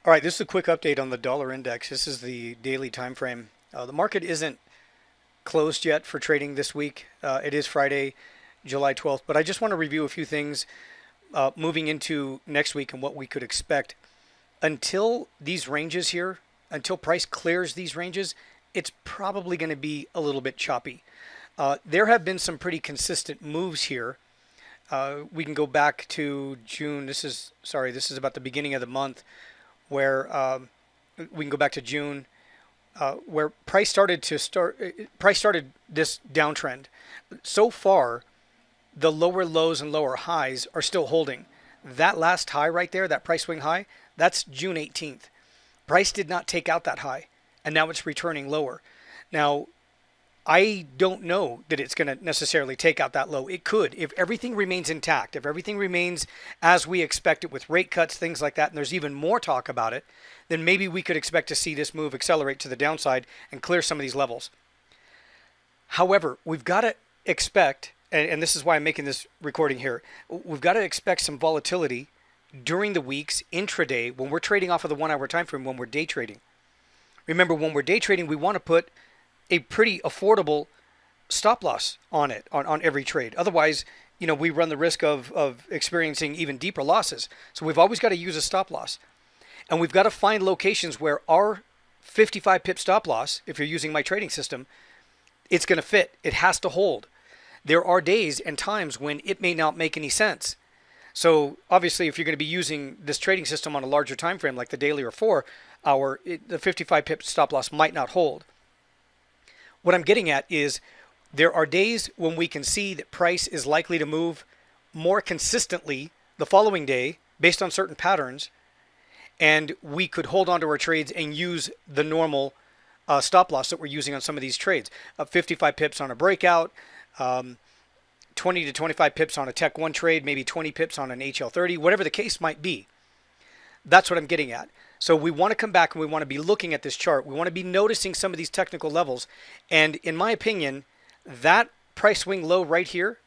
All right, this is a quick update on the dollar index. This is the daily time frame. The market isn't closed yet for trading this week. It is Friday, July 12th, but I just want to review a few things moving into next week and what we could expect. Until these ranges here, until price clears these ranges, it's probably going to be a little bit choppy. There have been some pretty consistent moves here. We can go back to June. This is about the beginning of the month where we can go back to June, where price started this downtrend. So far, the lower lows and lower highs are still holding. That last high right there, that price swing high, that's June 18th. Price did not take out that high, and now it's returning lower. Now, I don't know that it's going to necessarily take out that low. It could. If everything remains intact, if everything remains as we expect it with rate cuts, things like that, and there's even more talk about it, then maybe we could expect to see this move accelerate to the downside and clear some of these levels. However, we've got to expect, and this is why I'm making this recording here, we've got to expect some volatility during the weeks, intraday, when we're trading off of the 1 hour time frame, when we're day trading. Remember, when we're day trading, we want to put a pretty affordable stop loss on it, on every trade. Otherwise, we run the risk of experiencing even deeper losses. So we've always got to use a stop loss. And we've got to find locations where our 55 pip stop loss, if you're using my trading system, it's going to fit. It has to hold. There are days and times when it may not make any sense. So obviously, if you're going to be using this trading system on a larger time frame like the daily or 4 hour, the 55 pip stop loss might not hold. What I'm getting at is there are days when we can see that price is likely to move more consistently the following day based on certain patterns, and we could hold on to our trades and use the normal stop loss that we're using on some of these trades. 55 pips on a breakout, 20 to 25 pips on a Tech 1 trade, maybe 20 pips on an HL30, whatever the case might be. That's what I'm getting at. So we want to come back and we want to be looking at this chart. We want to be noticing some of these technical levels. And in my opinion, that price swing low right here,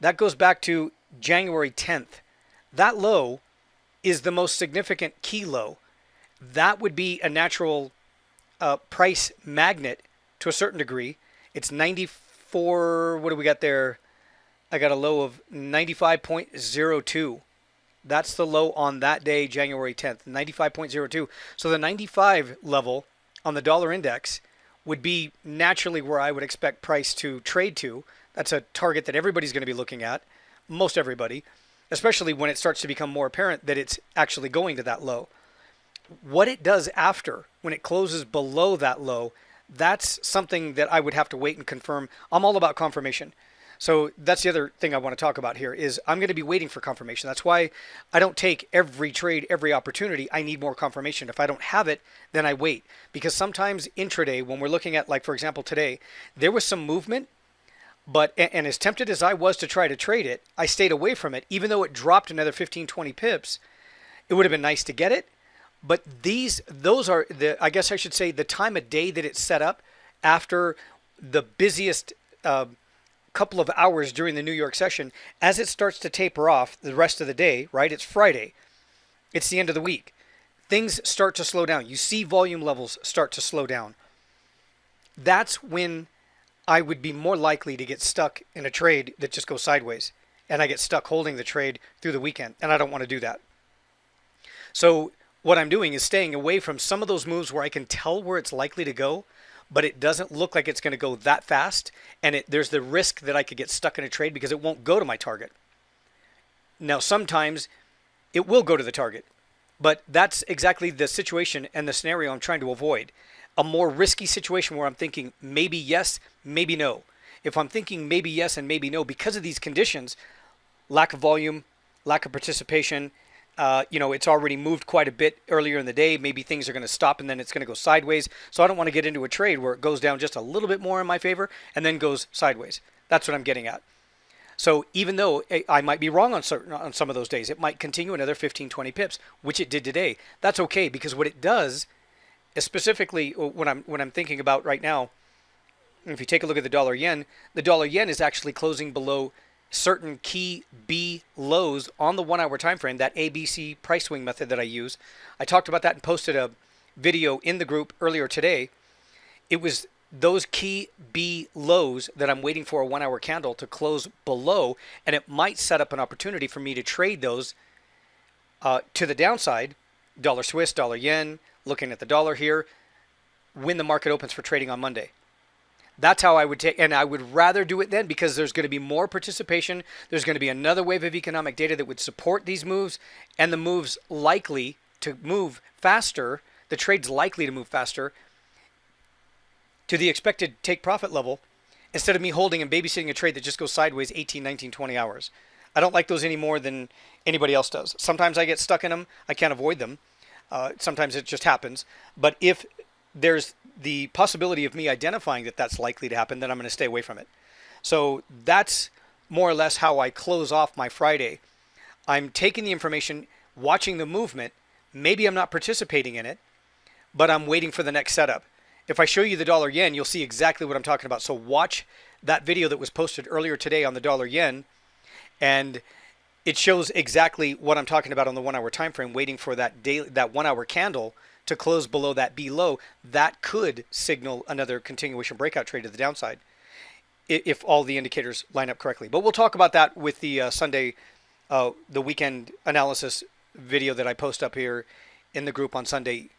that goes back to January 10th. That low is the most significant key low. That would be a natural price magnet to a certain degree. It's 94, what do we got there? I got a low of 95.02. That's the low on that day, January 10th, 95.02. So the 95 level on the dollar index would be naturally where I would expect price to trade to. That's a target that everybody's going to be looking at, most everybody, especially when it starts to become more apparent that it's actually going to that low. What it does after, when it closes below that low, that's something that I would have to wait and confirm. I'm all about confirmation. So that's the other thing I want to talk about here is I'm going to be waiting for confirmation. That's why I don't take every trade, every opportunity. I need more confirmation. If I don't have it, then I wait. Because sometimes intraday, when we're looking at, like, for example, today, there was some movement, but, and as tempted as I was to try to trade it, I stayed away from it. Even though it dropped another 15, 20 pips, it would have been nice to get it. But those are, I guess I should say, the time of day that it's set up after the busiest couple of hours during the New York session. As it starts to taper off the rest of the day, right? It's Friday. It's the end of the week. Things start to slow down. You see volume levels start to slow down. That's when I would be more likely to get stuck in a trade that just goes sideways. And I get stuck holding the trade through the weekend. And I don't want to do that. So what I'm doing is staying away from some of those moves where I can tell where it's likely to go, but it doesn't look like it's going to go that fast, and there's the risk that I could get stuck in a trade because it won't go to my target. Now, sometimes it will go to the target, but that's exactly the situation and the scenario I'm trying to avoid. A more risky situation where I'm thinking maybe yes, maybe no. If I'm thinking maybe yes and maybe no because of these conditions, lack of volume, lack of participation, it's already moved quite a bit earlier in the day. Maybe things are going to stop and then it's going to go sideways. So I don't want to get into a trade where it goes down just a little bit more in my favor and then goes sideways. That's what I'm getting at. So even though I might be wrong on some of those days, it might continue another 15, 20 pips, which it did today. That's okay, because what it does is specifically when I'm thinking about right now, if you take a look at the dollar yen is actually closing below certain key B lows on the 1 hour time frame, that ABC price swing method that I use. I talked about that and posted a video in the group earlier today. It was those key B lows that I'm waiting for a 1 hour candle to close below, and it might set up an opportunity for me to trade those to the downside. Dollar Swiss, dollar yen, looking at the dollar here, when the market opens for trading on Monday. That's how I would take, and I would rather do it then, because there's going to be more participation. There's going to be another wave of economic data that would support these moves, and the moves likely to move faster. The trade's likely to move faster to the expected take profit level, instead of me holding and babysitting a trade that just goes sideways 18, 19, 20 hours. I don't like those any more than anybody else does. Sometimes I get stuck in them. I can't avoid them. Sometimes it just happens. But if there's the possibility of me identifying that that's likely to happen, then I'm going to stay away from it. So that's more or less how I close off my Friday. I'm taking the information, watching the movement. Maybe I'm not participating in it, but I'm waiting for the next setup. If I show you the dollar yen, you'll see exactly what I'm talking about. So watch that video that was posted earlier today on the dollar yen, and it shows exactly what I'm talking about on the 1 hour time frame, waiting for that 1 hour candle to close below that B low. That could signal another continuation breakout trade to the downside if all the indicators line up correctly. But we'll talk about that with the Sunday, the weekend analysis video that I post up here in the group on Sunday,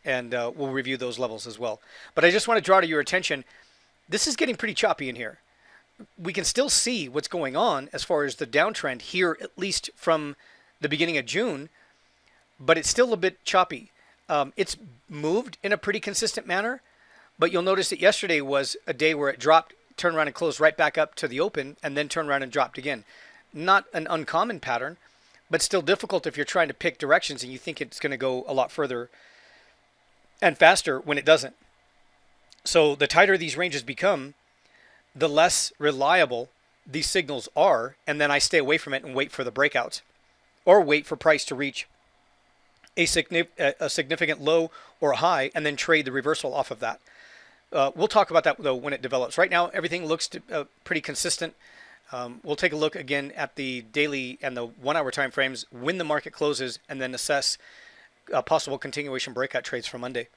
and we'll review those levels as well. But I just want to draw to your attention, this is getting pretty choppy in here. We can still see what's going on as far as the downtrend here, at least from the beginning of June, but it's still a bit choppy. It's moved in a pretty consistent manner, but you'll notice that yesterday was a day where it dropped, turned around and closed right back up to the open, and then turned around and dropped again. Not an uncommon pattern, but still difficult if you're trying to pick directions and you think it's going to go a lot further and faster when it doesn't. So the tighter these ranges become, the less reliable these signals are, and then I stay away from it and wait for the breakouts, or wait for price to reach a significant low or a high, and then trade the reversal off of that. We'll talk about that though when it develops. Right now, everything looks pretty consistent. We'll take a look again at the daily and the 1 hour time frames when the market closes, and then assess possible continuation breakout trades for Monday.